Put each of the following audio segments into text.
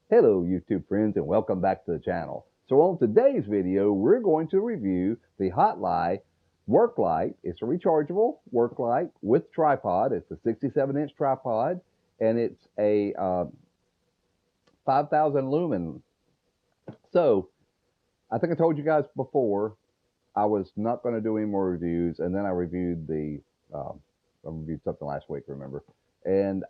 Hello YouTube friends and welcome back to the channel. So on today's video we're going to review the HOTLIGH Worklight. It's a rechargeable work light with tripod. It's a 67-inch tripod and it's a 5,000 lumen. So I think I told you guys before I was not going to do any more reviews, and then I reviewed I reviewed something last week, remember? And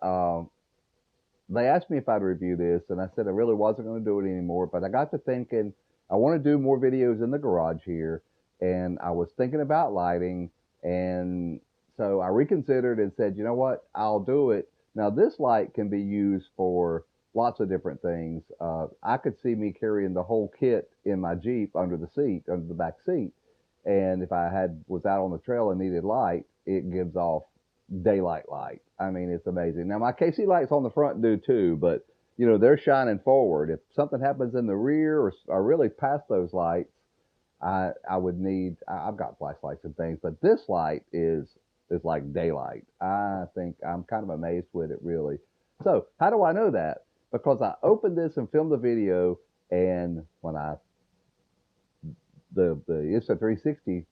they asked me if I'd review this, and I said I really wasn't going to do it anymore, but I got to thinking I want to do more videos in the garage here, and I was thinking about lighting, and so I reconsidered and said, you know what, I'll do it. Now, this light can be used for lots of different things. I could see me carrying the whole kit in my Jeep under the back seat, and if I was out on the trail and needed light, it gives off daylight light. I mean, it's amazing. Now, my KC lights on the front do too, but you know, they're shining forward. If something happens in the rear or really past those lights, I would need, I've got flashlights and things, but this light is like daylight. I think I'm kind of amazed with it, really. So how do I know that? Because I opened this and filmed the video, and when the Insta360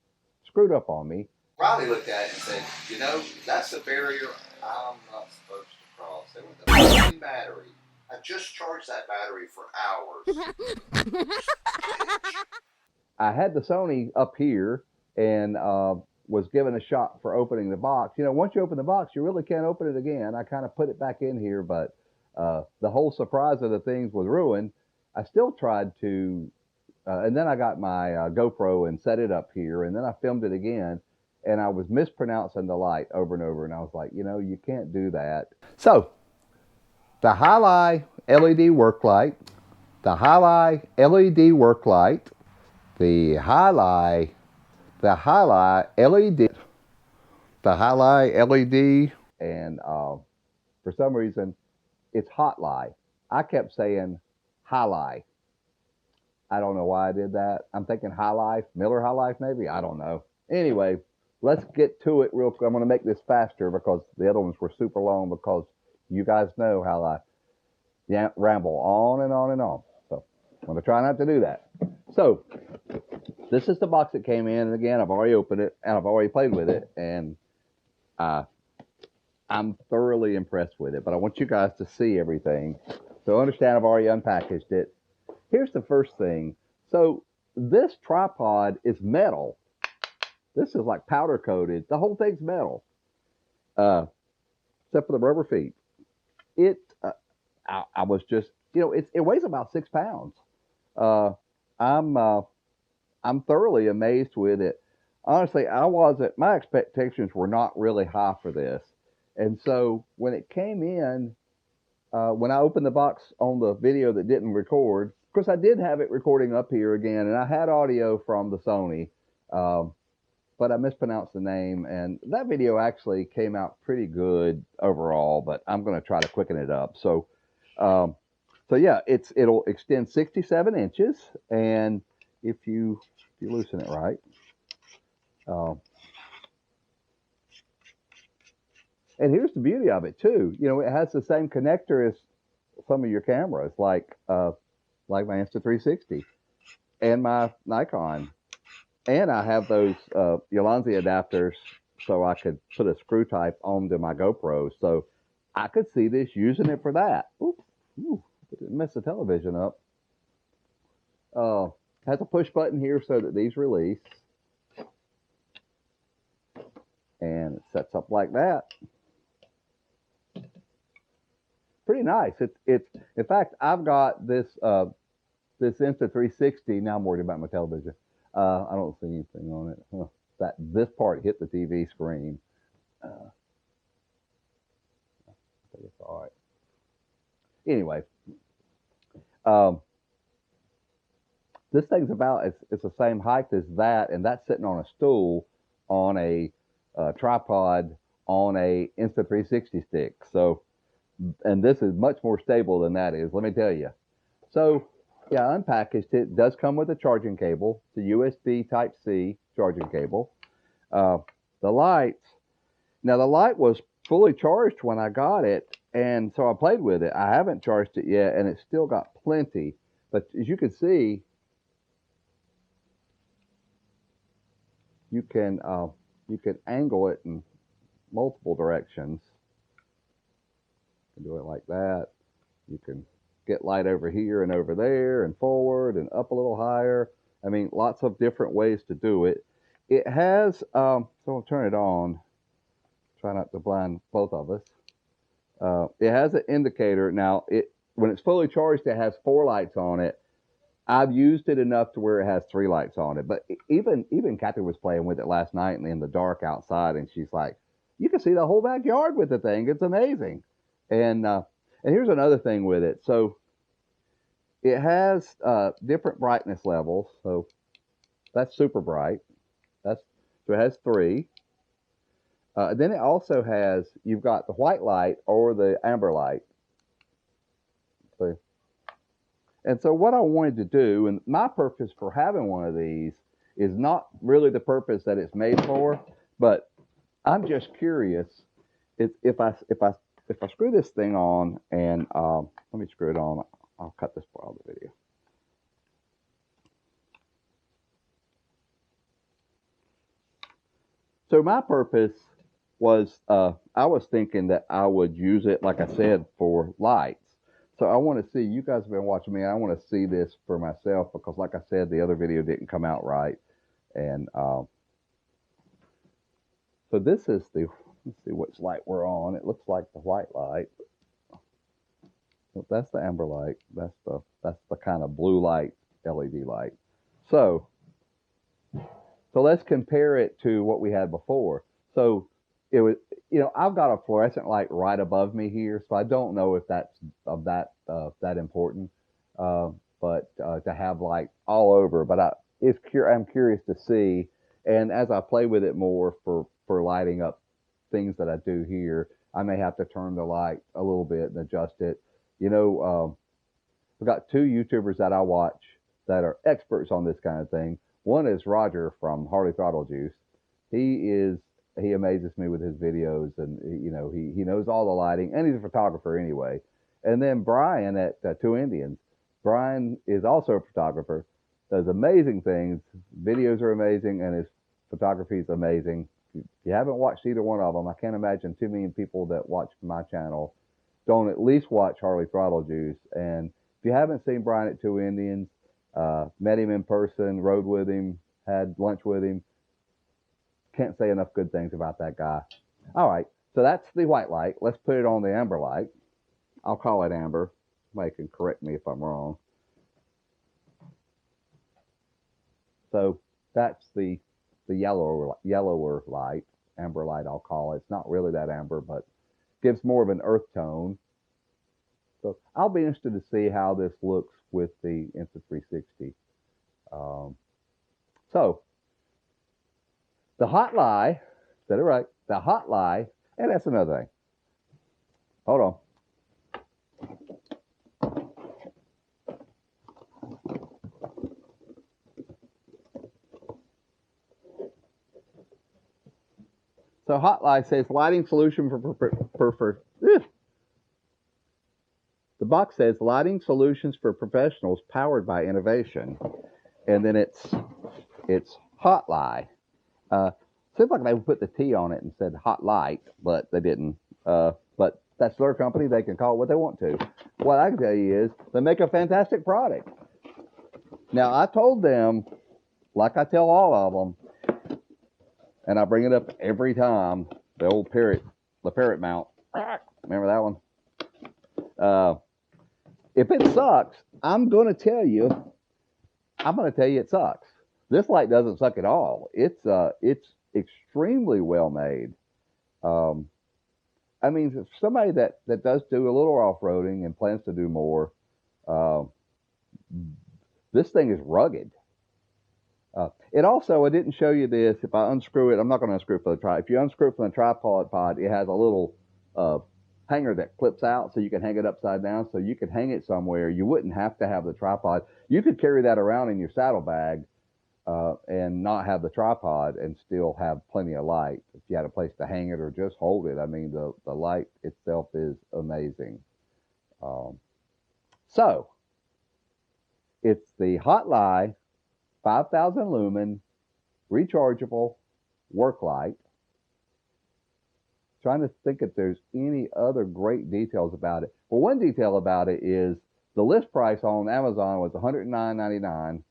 screwed up on me. Riley looked at it and said, you know, that's the barrier I'm not supposed to cross. There was a fucking battery. I just charged that battery for hours. I had the Sony up here and was given a shot for opening the box. You know, once you open the box, you really can't open it again. I kind of put it back in here, but the whole surprise of the things was ruined. I still tried to, and then I got my GoPro and set it up here, and then I filmed it again. And I was mispronouncing the light over and over, and I was like, you know, you can't do that. So, the HOTLIGH LED work light, the HOTLIGH LED work light, the HOTLIGH LED, the HOTLIGH LED, and for some reason, it's HOTLIGH. I kept saying HOTLIGH. I don't know why I did that. I'm thinking High Life, Miller High Life maybe, I don't know. Anyway, let's get to it real quick. I'm going to make this faster because the other ones were super long, because you guys know how I ramble on and on and on. So I'm going to try not to do that. So this is the box that came in. And again, I've already opened it and I've already played with it. And I'm thoroughly impressed with it. But I want you guys to see everything. So understand I've already unpackaged it. Here's the first thing. So this tripod is metal. This is like powder coated. The whole thing's metal, except for the rubber feet. I was just, you know, it weighs about 6 pounds. I'm thoroughly amazed with it. Honestly, my expectations were not really high for this. And so when it came in, when I opened the box on the video that didn't record, of course I did have it recording up here again, and I had audio from the Sony, but I mispronounced the name, and that video actually came out pretty good overall, but I'm going to try to quicken it up. So, yeah, it'll extend 67 inches, and if you loosen it right, and here's the beauty of it too. You know, it has the same connector as some of your cameras, like my Insta360 and my Nikon. And I have those Ulanzi adapters, so I could put a screw type onto my GoPro. So I could see this, using it for that. Ooh, didn't mess the television up. Has a push button here so that these release. And it sets up like that. Pretty nice. It's in fact, I've got this Insta360. Now I'm worried about my television. I don't see anything on it. This part hit the TV screen. I think it's all right. Anyway, this thing's it's the same height as that, and that's sitting on a stool on a tripod on a Insta360 stick. So, and this is much more stable than that is, let me tell you. So, yeah, unpackaged it. It does come with a charging cable. It's a USB Type-C charging cable. The lights. Now, the light was fully charged when I got it, And so I played with it. I haven't charged it yet, and it's still got plenty. But as you can see, you can angle it in multiple directions. You can do it like that. You can get light over here and over there and forward and up a little higher. I mean, lots of different ways to do it. It has, so I'll turn it on. Try not to blind both of us. It has an indicator. Now, when it's fully charged, it has 4 lights on it. I've used it enough to where it has 3 lights on it. But even Kathy was playing with it last night in the dark outside, and she's like, you can see the whole backyard with the thing. It's amazing. And here's another thing with it. So it has different brightness levels. So that's super bright. So it has 3. Then it also has, you've got the white light or the amber light. See? And so what I wanted to do, and my purpose for having one of these is not really the purpose that it's made for, but I'm just curious if I screw this thing on and let me screw it on. I'll cut this part of the video. So my purpose was I was thinking that I would use it, like I said, for lights. So I want to see, you guys have been watching me, and I want to see this for myself because, like I said, the other video didn't come out right. And so this is let's see which light we're on. It looks like the white light. That's the amber light. That's the kind of blue light, LED light. So let's compare it to what we had before. So it was, I've got a fluorescent light right above me here, so I don't know if that's that important. But to have light all over, but I'm curious to see. And as I play with it more for lighting up things that I do here, I may have to turn the light a little bit and adjust it. I've got 2 YouTubers that I watch that are experts on this kind of thing. One is Roger from Harley Throttle Juice. He amazes me with his videos, and he knows all the lighting, and he's a photographer anyway. And then Brian at Two Indians. Brian is also a photographer, does amazing things. Videos are amazing, and his photography is amazing. If you haven't watched either one of them, I can't imagine too many people that watch my channel don't at least watch Harley Throttle Juice. And if you haven't seen Brian at Two Indians, met him in person, rode with him, had lunch with him, can't say enough good things about that guy. All right, so that's the white light. Let's put it on the amber light. I'll call it amber. Somebody can correct me if I'm wrong. So that's the yellower light, amber light I'll call it. It's not really that amber, but gives more of an earth tone. So I'll be interested to see how this looks with the Insta360. So the HOTLIGH, said it right, the HOTLIGH, and that's another thing. Hold on. So HOTLIGH says lighting solution the box says lighting solutions for professionals powered by innovation, and then it's HOTLIGH. Seems like they would put the T on it and said Hot Light, but they didn't. But that's their company; they can call it what they want to. What I can tell you is they make a fantastic product. Now I told them, like I tell all of them, and I bring it up every time, the old parrot mount. Remember that one? If it sucks, I'm going to tell you it sucks. This light doesn't suck at all. It's extremely well made. I mean, for somebody that does do a little off-roading and plans to do more, this thing is rugged. It also, I didn't show you this. If I unscrew it, I'm not going to unscrew it for the tripod. If you unscrew it from the tripod pod, it has a little hanger that clips out so you can hang it upside down, so you could hang it somewhere. You wouldn't have to have the tripod. You could carry that around in your saddlebag and not have the tripod and still have plenty of light. If you had a place to hang it or just hold it, I mean, the light itself is amazing. So it's the HOTLIGH 5000 lumen rechargeable work light. Trying to think if there's any other great details about it. Well, one detail about it is the list price on Amazon was $109.99.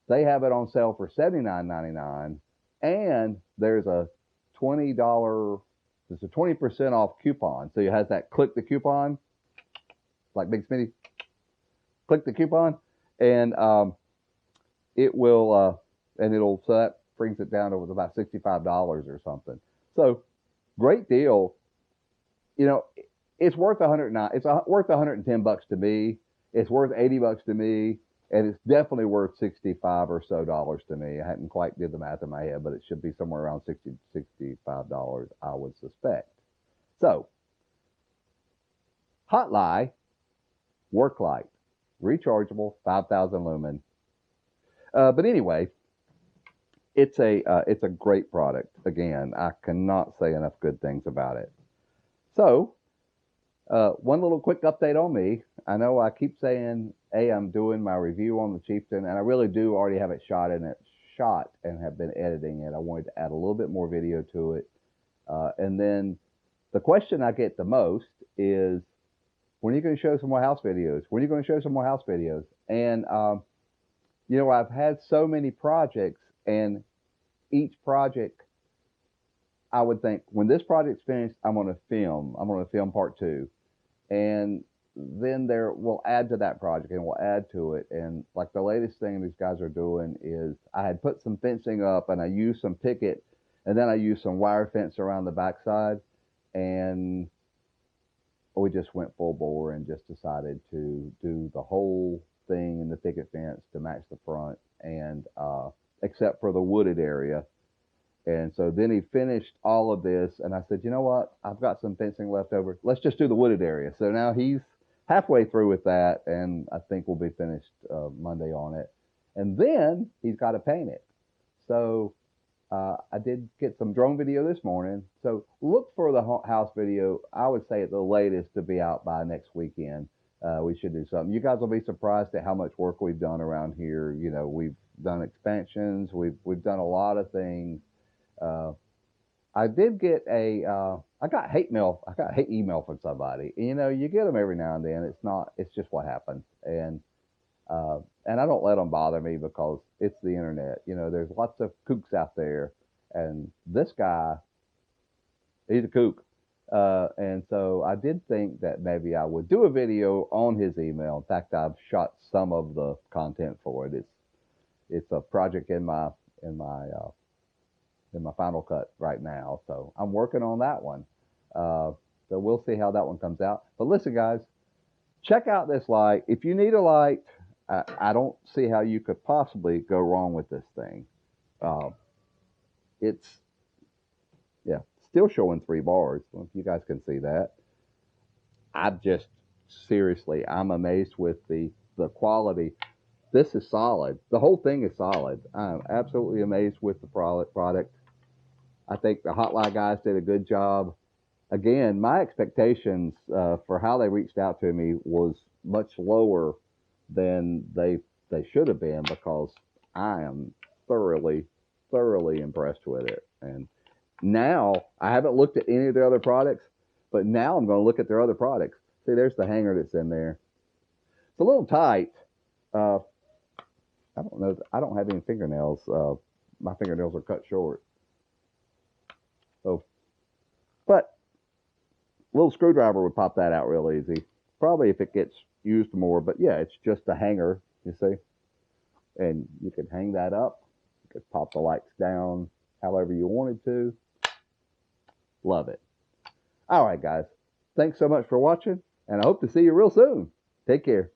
They have it on sale for $79.99, and there's a $20, there's a 20% off coupon. So it has that click the coupon, like Big Smitty, click the coupon, and it will, so that brings it down to about $65 or something. So great deal. You know, it's worth worth $110 to me. It's worth $80 to me. And it's definitely worth $65 or so to me. I hadn't quite did the math in my head, but it should be somewhere around $60, $65, I would suspect. So, HOTLIGH Worklight, rechargeable, 5000 lumen. But anyway, it's a great product. Again, I cannot say enough good things about it. So, one little quick update on me. I know I keep saying, hey, I'm doing my review on the Chieftain, and I really do already have it shot and have been editing it. I wanted to add a little bit more video to it. And then the question I get the most is, when are you going to show some more house videos? When are you going to show some more house videos? And, you know, I've had so many projects, and each project, I would think, when this project's finished, I'm going to film part 2. And then we'll add to that project, and we'll add to it. And like the latest thing these guys are doing is, I had put some fencing up, and I used some picket, and then I used some wire fence around the backside, and we just went full bore and just decided to do the whole thing in the picket fence to match the front, and except for the wooded area. And so then he finished all of this, and I said, you know what? I've got some fencing left over. Let's just do the wooded area. So now he's halfway through with that, and I think we'll be finished Monday on it. And then he's got to paint it. So I did get some drone video this morning. So look for the house video. I would say at the latest to be out by next weekend. We should do something. You guys will be surprised at how much work we've done around here. You know, we've done expansions. We've done a lot of things. I did get I got hate email from somebody. You know, you get them every now and then. It's just what happens. And I don't let them bother me, because it's the internet. You know, there's lots of kooks out there, and this guy, he's a kook. And so I did think that maybe I would do a video on his email. In fact, I've shot some of the content for it. It's a project in my Final Cut right now, so I'm working on that one. So we'll see how that one comes out. But listen, guys, check out this light. If you need a light, I don't see how you could possibly go wrong with this thing. It's still showing 3 bars. I don't know if you guys can see that. I'm amazed with the quality. This is solid. The whole thing is solid. I'm absolutely amazed with the product. I think the HOTLIGH guys did a good job. Again, my expectations for how they reached out to me was much lower than they should have been, because I am thoroughly impressed with it. And now, I haven't looked at any of their other products, but now I'm going to look at their other products. See, there's the hanger that's in there. It's a little tight. I don't know. I don't have any fingernails. My fingernails are cut short. So, but a little screwdriver would pop that out real easy. Probably if it gets used more, but yeah, it's just a hanger, you see. And you can hang that up. You could pop the lights down however you wanted to. Love it. All right, guys. Thanks so much for watching, and I hope to see you real soon. Take care.